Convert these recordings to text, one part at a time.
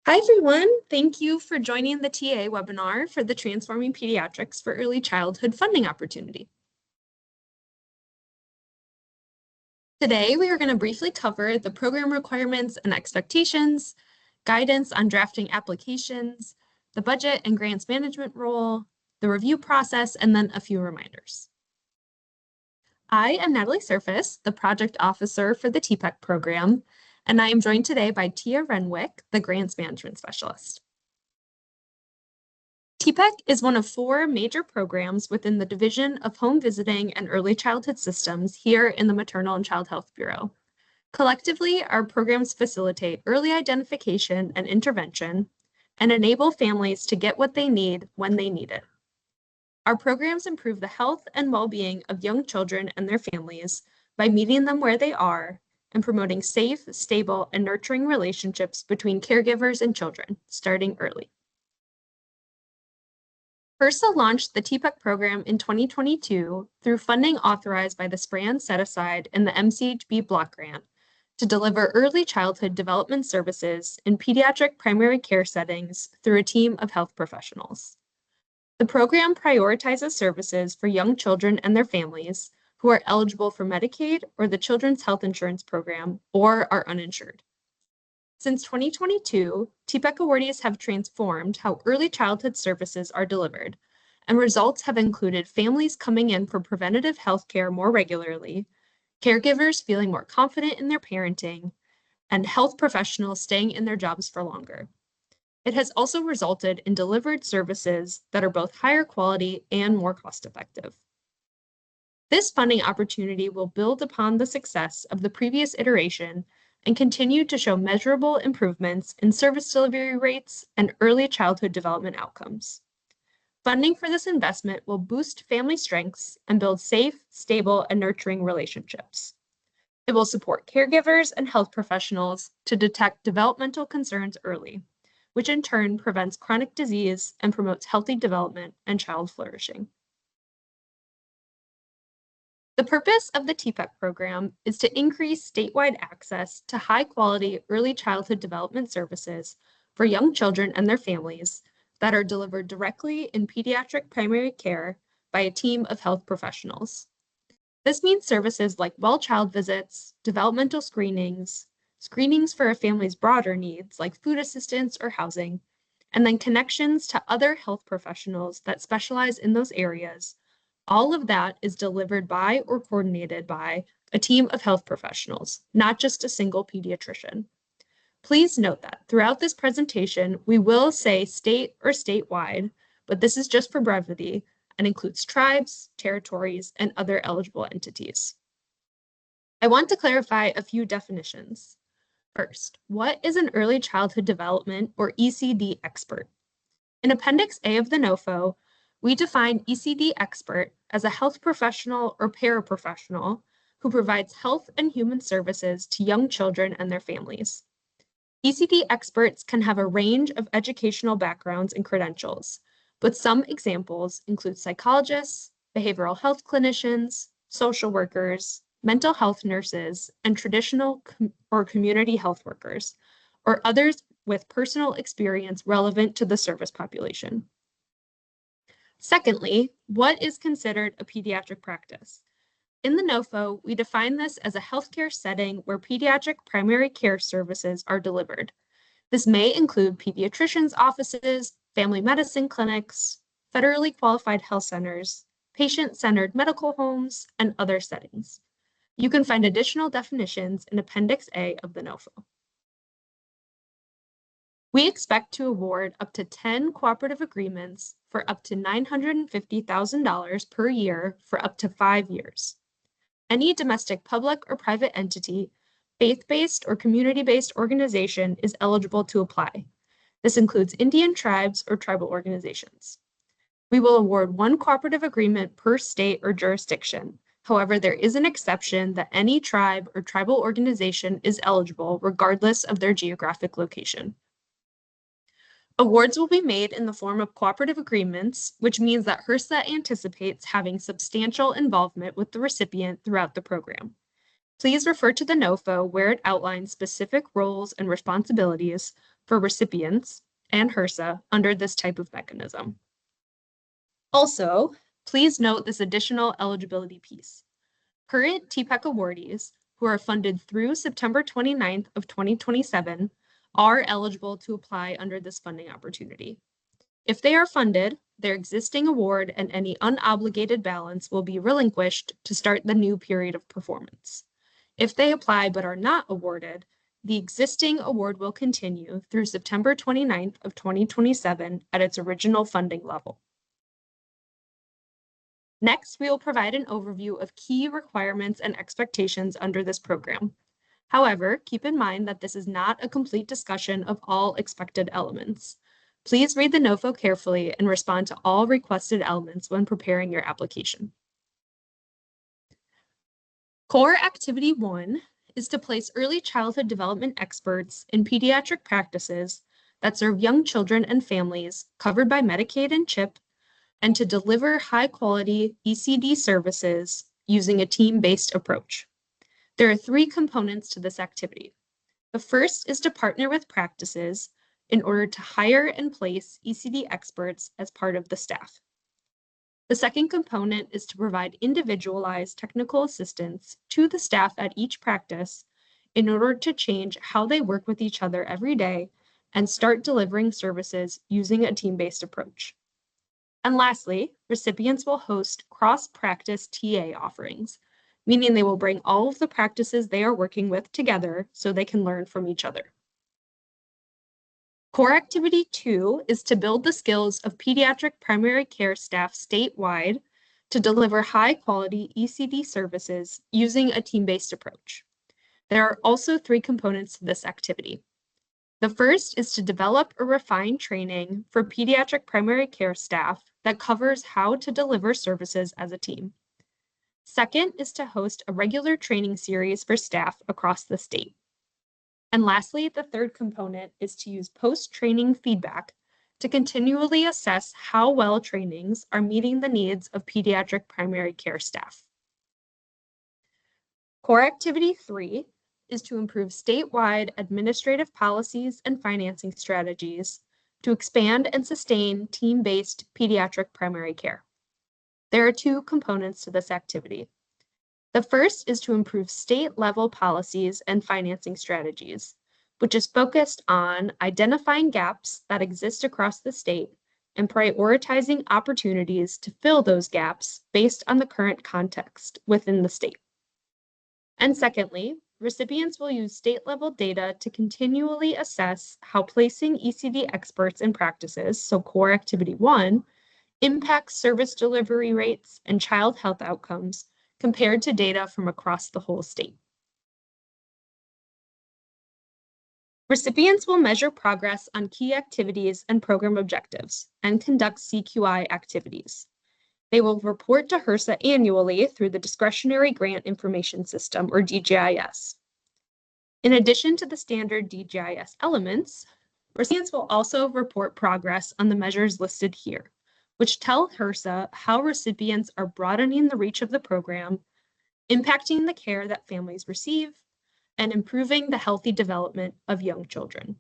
Hi, everyone. Thank you for joining the TA webinar for the Transforming Pediatrics for Early Childhood Funding Opportunity. Today, we are going to briefly cover the program requirements and expectations, guidance on drafting applications, the budget and grants management role, the review process, and then a few reminders. I am Natalie Surface, the project officer for the TPEC program, and I am joined today by Tia Renwick, the grants management specialist. TPEC is one of 4 major programs within the Division of Home Visiting and Early Childhood Systems here in the Maternal and Child Health Bureau. Collectively, our programs facilitate early identification and intervention and enable families to get what they need when they need it. Our programs improve the health and well-being of young children and their families by meeting them where they are and promoting safe, stable, and nurturing relationships between caregivers and children, starting early. HRSA launched the TPEC program in 2022 through funding authorized by the SPRAN set-aside in the MCHB block grant to deliver early childhood development services in pediatric primary care settings through a team of health professionals. The program prioritizes services for young children and their families who are eligible for Medicaid or the Children's Health Insurance Program or are uninsured. Since 2022, TPEC awardees have transformed how early childhood services are delivered, and results have included families coming in for preventative health care more regularly, caregivers feeling more confident in their parenting, and health professionals staying in their jobs for longer. It has also resulted in delivered services that are both higher quality and more cost-effective. This funding opportunity will build upon the success of the previous iteration and continue to show measurable improvements in service delivery rates and early childhood development outcomes. Funding for this investment will boost family strengths and build safe, stable, and nurturing relationships. It will support caregivers and health professionals to detect developmental concerns early, which in turn prevents chronic disease and promotes healthy development and child flourishing. The purpose of the TPEC program is to increase statewide access to high-quality early childhood development services for young children and their families that are delivered directly in pediatric primary care by a team of health professionals. This means services like well-child visits, developmental screenings, screenings for a family's broader needs like food assistance or housing, and then connections to other health professionals that specialize in those areas. All of that is delivered by or coordinated by a team of health professionals, not just a single pediatrician. Please note that throughout this presentation, we will say state or statewide, but this is just for brevity and includes tribes, territories, and other eligible entities. I want to clarify a few definitions. First, what is an early childhood development or ECD expert? In Appendix A of the NOFO, we define ECD expert as a health professional or paraprofessional who provides health and human services to young children and their families. ECD experts can have a range of educational backgrounds and credentials, but some examples include psychologists, behavioral health clinicians, social workers, mental health nurses, and traditional or community health workers, or others with personal experience relevant to the service population. Secondly, what is considered a pediatric practice? In the NOFO, we define this as a healthcare setting where pediatric primary care services are delivered. This may include pediatricians' offices, family medicine clinics, federally qualified health centers, patient-centered medical homes, and other settings. You can find additional definitions in Appendix A of the NOFO. We expect to award up to 10 cooperative agreements for up to $950,000 per year for up to 5 years. Any domestic public or private entity, faith-based or community-based organization is eligible to apply. This includes Indian tribes or tribal organizations. We will award 1 cooperative agreement per state or jurisdiction. However, there is an exception that any tribe or tribal organization is eligible regardless of their geographic location. Awards will be made in the form of cooperative agreements, which means that HRSA anticipates having substantial involvement with the recipient throughout the program. Please refer to the NOFO where it outlines specific roles and responsibilities, for recipients and HRSA under this type of mechanism. Also, please note this additional eligibility piece. Current TPEC awardees who are funded through September 29th of 2027 are eligible to apply under this funding opportunity. If they are funded, their existing award and any unobligated balance will be relinquished to start the new period of performance. If they apply but are not awarded, the existing award will continue through September 29th of 2027 at its original funding level. Next, we will provide an overview of key requirements and expectations under this program. However, keep in mind that this is not a complete discussion of all expected elements. Please read the NOFO carefully and respond to all requested elements when preparing your application. Core Activity 1 is to place early childhood development experts in pediatric practices that serve young children and families covered by Medicaid and CHIP, and to deliver high-quality ECD services using a team-based approach. There are 3 components to this activity. The first is to partner with practices in order to hire and place ECD experts as part of the staff. The second component is to provide individualized technical assistance to the staff at each practice in order to change how they work with each other every day and start delivering services using a team-based approach. And lastly, recipients will host cross-practice TA offerings, meaning they will bring all of the practices they are working with together so they can learn from each other. Core Activity 2 is to build the skills of pediatric primary care staff statewide to deliver high-quality ECD services using a team-based approach. There are also 3 components to this activity. The first is to develop or refine training for pediatric primary care staff that covers how to deliver services as a team. Second is to host a regular training series for staff across the state. And lastly, the third component is to use post-training feedback to continually assess how well trainings are meeting the needs of pediatric primary care staff. Core Activity 3 is to improve statewide administrative policies and financing strategies to expand and sustain team-based pediatric primary care. There are 2 components to this activity. The first is to improve state-level policies and financing strategies, which is focused on identifying gaps that exist across the state and prioritizing opportunities to fill those gaps based on the current context within the state. And secondly, recipients will use state-level data to continually assess how placing ECD experts in practices, so Core Activity 1, impacts service delivery rates and child health outcomes compared to data from across the whole state. Recipients will measure progress on key activities and program objectives and conduct CQI activities. They will report to HRSA annually through the Discretionary Grant Information System, or DGIS. In addition to the standard DGIS elements, recipients will also report progress on the measures listed here, which tell HRSA how recipients are broadening the reach of the program, impacting the care that families receive, and improving the healthy development of young children.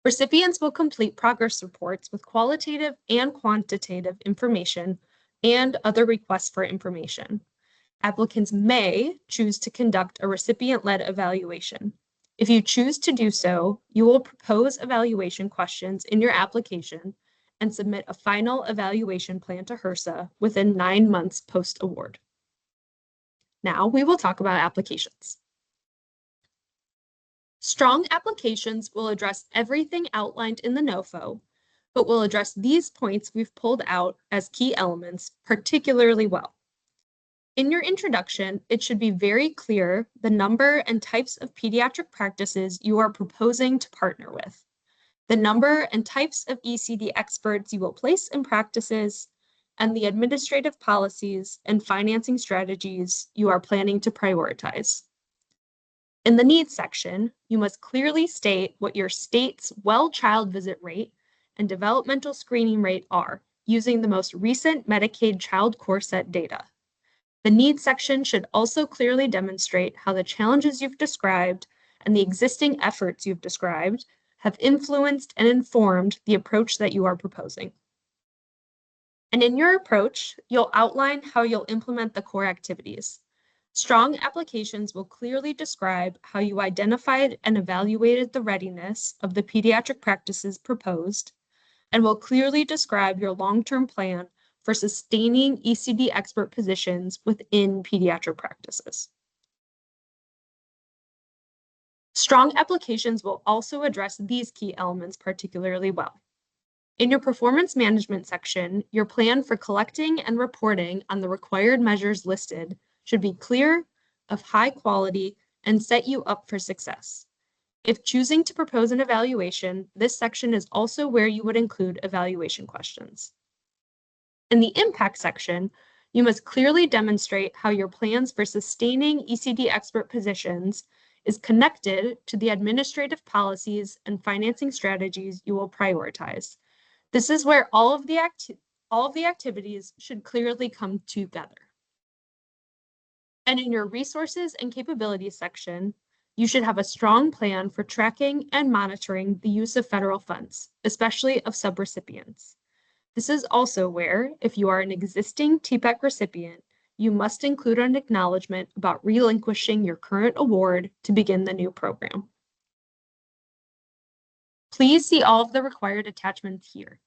Recipients will complete progress reports with qualitative and quantitative information and other requests for information. Applicants may choose to conduct a recipient-led evaluation. If you choose to do so, you will propose evaluation questions in your application and submit a final evaluation plan to HRSA within 9 months post-award. Now we will talk about applications. Strong applications will address everything outlined in the NOFO, but will address these points we've pulled out as key elements particularly well. In your introduction, it should be very clear the number and types of pediatric practices you are proposing to partner with, the number and types of ECD experts you will place in practices, and the administrative policies and financing strategies you are planning to prioritize. In the needs section, you must clearly state what your state's well child visit rate and developmental screening rate are using the most recent Medicaid child core set data. The needs section should also clearly demonstrate how the challenges you've described and the existing efforts you've described have influenced and informed the approach that you are proposing. And in your approach, you'll outline how you'll implement the core activities. Strong applications will clearly describe how you identified and evaluated the readiness of the pediatric practices proposed, and will clearly describe your long-term plan for sustaining ECD expert positions within pediatric practices. Strong applications will also address these key elements particularly well. In your performance management section, your plan for collecting and reporting on the required measures listed should be clear, of high quality, and set you up for success. If choosing to propose an evaluation, this section is also where you would include evaluation questions. In the impact section, you must clearly demonstrate how your plans for sustaining ECD expert positions is connected to the administrative policies and financing strategies you will prioritize. This is where all of the activities should clearly come together. And in your resources and capabilities section, you should have a strong plan for tracking and monitoring the use of federal funds, especially of subrecipients. This is also where, if you are an existing TPEC recipient, you must include an acknowledgement about relinquishing your current award to begin the new program. Please see all of the required attachments here.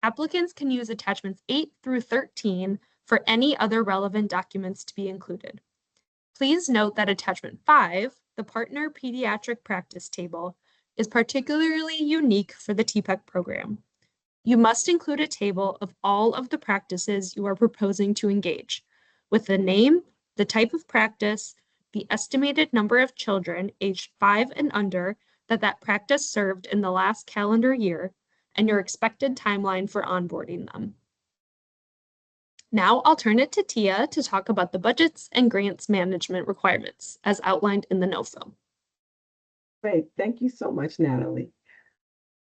Applicants can use attachments 8 through 13 for any other relevant documents to be included. Please note that attachment 5, the Partner Pediatric Practice Table, is particularly unique for the TPEC program. You must include a table of all of the practices you are proposing to engage, with the name, the type of practice, the estimated number of children aged 5 and under that practice served in the last calendar year, and your expected timeline for onboarding them. Now I'll turn it to Tia to talk about the budgets and grants management requirements as outlined in the NOFO. Great, thank you so much, Natalie.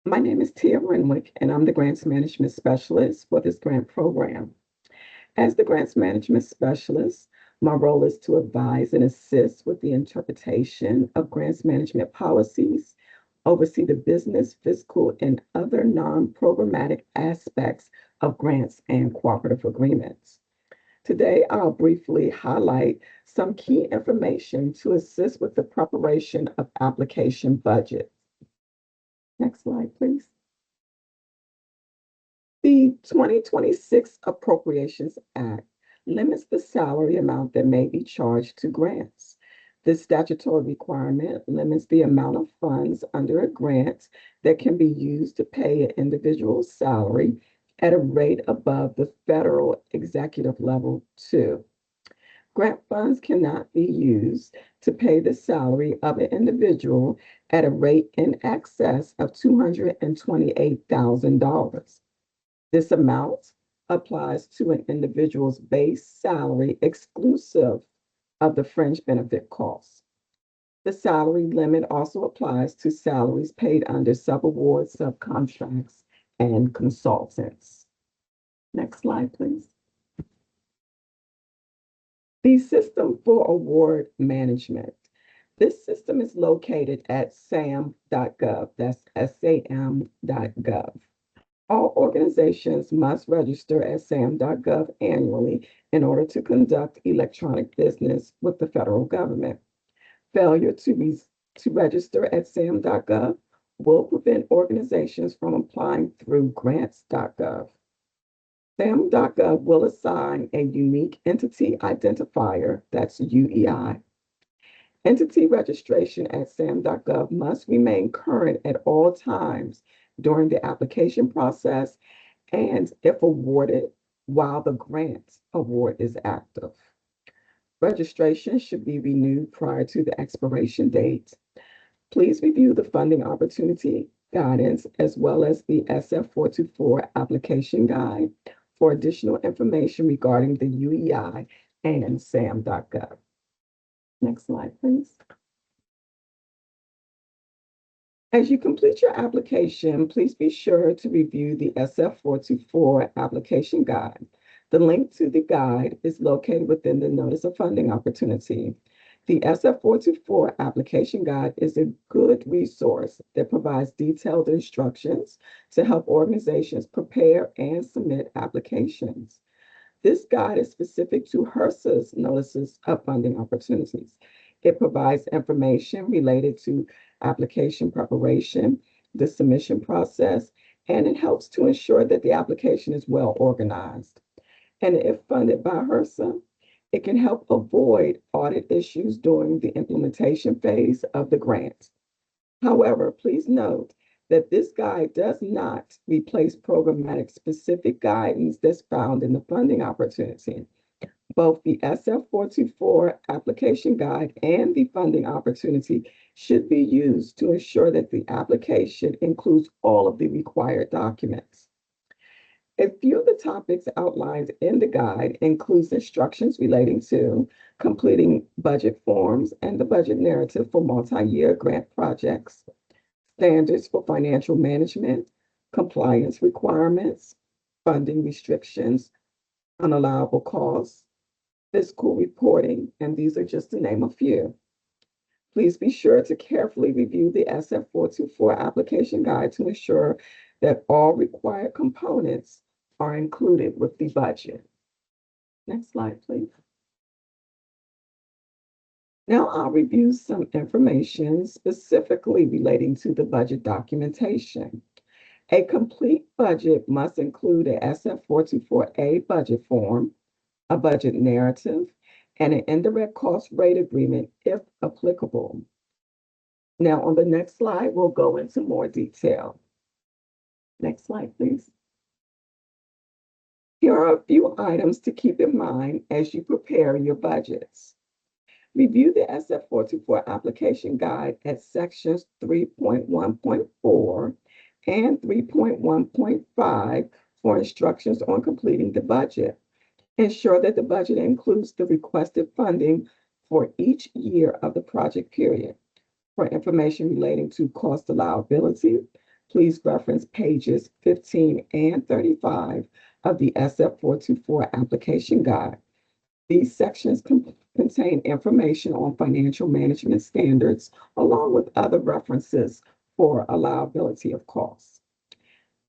My name is Tia Renwick, and I'm the Grants Management Specialist for this grant program. As the Grants Management Specialist, my role is to advise and assist with the interpretation of grants management policies, oversee the business, fiscal, and other non-programmatic aspects of grants and cooperative agreements. Today, I'll briefly highlight some key information to assist with the preparation of application budgets. Next slide, please. The 2026 Appropriations Act limits the salary amount that may be charged to grants. This statutory requirement limits the amount of funds under a grant that can be used to pay an individual's salary at a rate above the federal executive level 2. Grant funds cannot be used to pay the salary of an individual at a rate in excess of $228,000. This amount applies to an individual's base salary exclusive of the fringe benefit costs. The salary limit also applies to salaries paid under subawards, subcontracts, and consultants. Next slide, please. The System for Award Management. This system is located at sam.gov. That's sam.gov. All organizations must register at sam.gov annually in order to conduct electronic business with the federal government. Failure to register at sam.gov will prevent organizations from applying through grants.gov. SAM.gov will assign a unique entity identifier, that's UEI. Entity registration at SAM.gov must remain current at all times during the application process and, if awarded, while the grant award is active. Registration should be renewed prior to the expiration date. Please review the funding opportunity guidance as well as the SF424 application guide for additional information regarding the UEI and SAM.gov. Next slide, please. As you complete your application, please be sure to review the SF424 application guide. The link to the guide is located within the Notice of Funding Opportunity. The SF424 application guide is a good resource that provides detailed instructions to help organizations prepare and submit applications. This guide is specific to HRSA's notices of funding opportunities. It provides information related to application preparation, the submission process, and it helps to ensure that the application is well organized. And if funded by HRSA, it can help avoid audit issues during the implementation phase of the grant. However, please note that this guide does not replace programmatic specific guidance that's found in the funding opportunity. Both the SF424 application guide and the funding opportunity should be used to ensure that the application includes all of the required documents. A few of the topics outlined in the guide includes instructions relating to completing budget forms and the budget narrative for multi-year grant projects, standards for financial management, compliance requirements, funding restrictions, unallowable costs, fiscal reporting, and these are just to name a few. Please be sure to carefully review the SF424 application guide to ensure that all required components are included with the budget. Next slide, please. Now I'll review some information specifically relating to the budget documentation. A complete budget must include a SF424A budget form, a budget narrative, and an indirect cost rate agreement if applicable. Now on the next slide, we'll go into more detail. Next slide, please. Here are a few items to keep in mind as you prepare your budgets. Review the SF424 application guide at sections 3.1.4 and 3.1.5 for instructions on completing the budget. Ensure that the budget includes the requested funding for each year of the project period. For information relating to cost allowability, please reference pages 15 and 35 of the SF424 application guide. These sections contain information on financial management standards, along with other references for allowability of costs.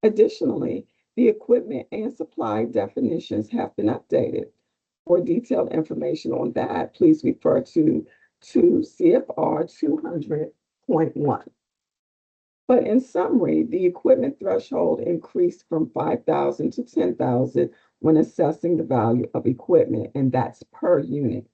Additionally, the equipment and supply definitions have been updated. For detailed information on that, please refer to CFR 200.1. But in summary, the equipment threshold increased from 5,000 to 10,000 when assessing the value of equipment, and that's per unit.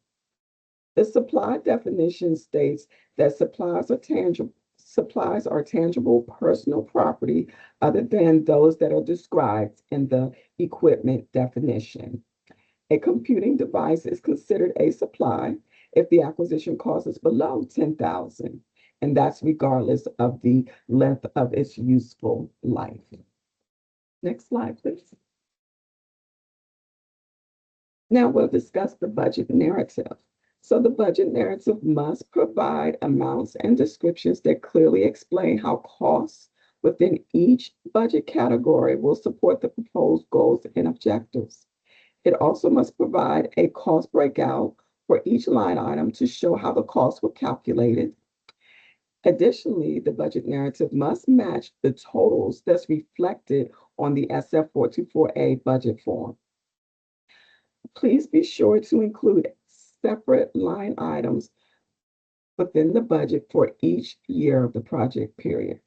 The supply definition states that supplies are tangible personal property other than those that are described in the equipment definition. A computing device is considered a supply if the acquisition cost is below 10,000, and that's regardless of the length of its useful life. Next slide, please. Now we'll discuss the budget narrative. So the budget narrative must provide amounts and descriptions that clearly explain how costs within each budget category will support the proposed goals and objectives. It also must provide a cost breakout for each line item to show how the costs were calculated. Additionally, the budget narrative must match the totals that's reflected on the SF424A budget form. Please be sure to include separate line items within the budget for each year of the project period.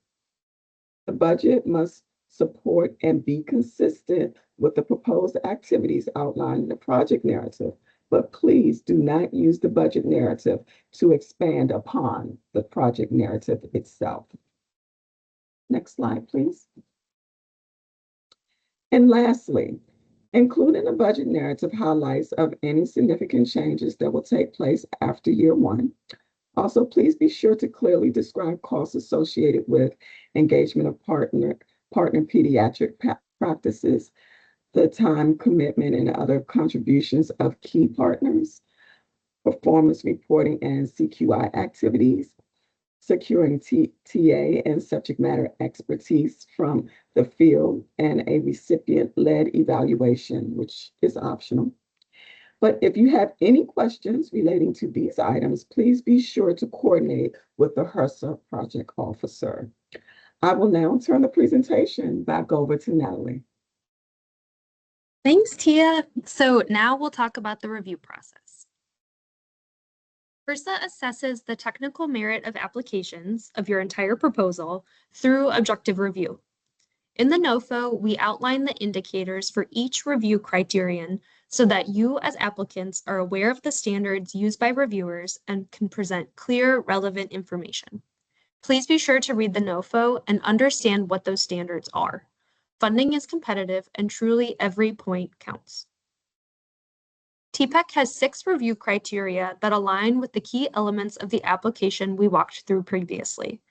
The budget must support and be consistent with the proposed activities outlined in the project narrative, but please do not use the budget narrative to expand upon the project narrative itself. Next slide, please. And lastly, include in the budget narrative highlights of any significant changes that will take place after year one. Also, please be sure to clearly describe costs associated with engagement of partner pediatric practices, the time commitment and other contributions of key partners, performance reporting and CQI activities, securing TA and subject matter expertise from the field, and a recipient-led evaluation, which is optional. But if you have any questions relating to these items, please be sure to coordinate with the HRSA project officer. I will now turn the presentation back over to Natalie. Thanks, Tia. So now we'll talk about the review process. HRSA assesses the technical merit of applications of your entire proposal through objective review. In the NOFO, we outline the indicators for each review criterion so that you as applicants are aware of the standards used by reviewers and can present clear, relevant information. Please be sure to read the NOFO and understand what those standards are. Funding is competitive and truly every point counts. TPEC has 6 review criteria that align with the key elements of the application we walked through previously.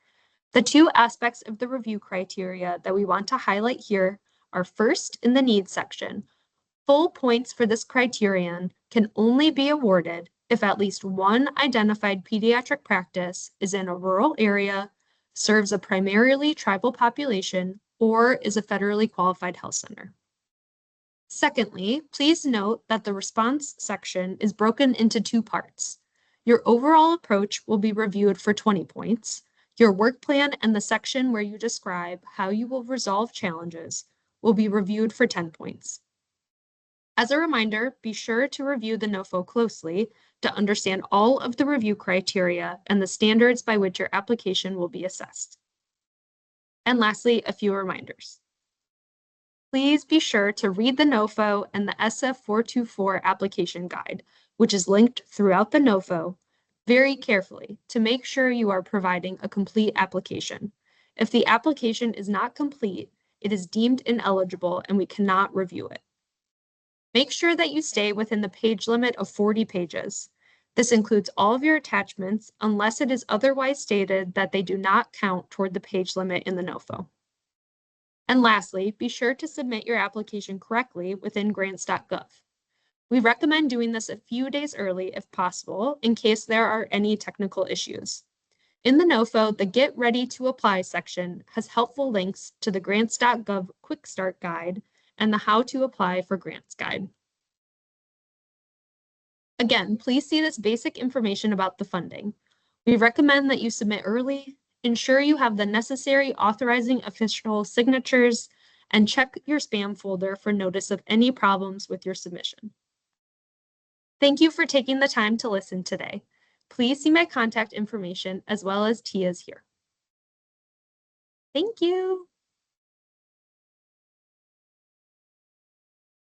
The 2 aspects of the review criteria that we want to highlight here are first, in the needs section, full points for this criterion can only be awarded if at least one identified pediatric practice is in a rural area, serves a primarily tribal population, or is a federally qualified health center. Secondly, please note that the response section is broken into 2 parts. Your overall approach will be reviewed for 20 points. Your work plan and the section where you describe how you will resolve challenges will be reviewed for 10 points. As a reminder, be sure to review the NOFO closely to understand all of the review criteria and the standards by which your application will be assessed. And lastly, a few reminders. Please be sure to read the NOFO and the SF424 application guide, which is linked throughout the NOFO, very carefully to make sure you are providing a complete application. If the application is not complete, it is deemed ineligible and we cannot review it. Make sure that you stay within the page limit of 40 pages. This includes all of your attachments unless it is otherwise stated that they do not count toward the page limit in the NOFO. And lastly, be sure to submit your application correctly within grants.gov. We recommend doing this a few days early if possible in case there are any technical issues. In the NOFO, the Get Ready to Apply section has helpful links to the grants.gov Quick Start Guide and the How to Apply for Grants Guide. Again, please see this basic information about the funding. We recommend that you submit early, ensure you have the necessary authorizing official signatures, and check your spam folder for notice of any problems with your submission. Thank you for taking the time to listen today. Please see my contact information as well as Tia's here. Thank you.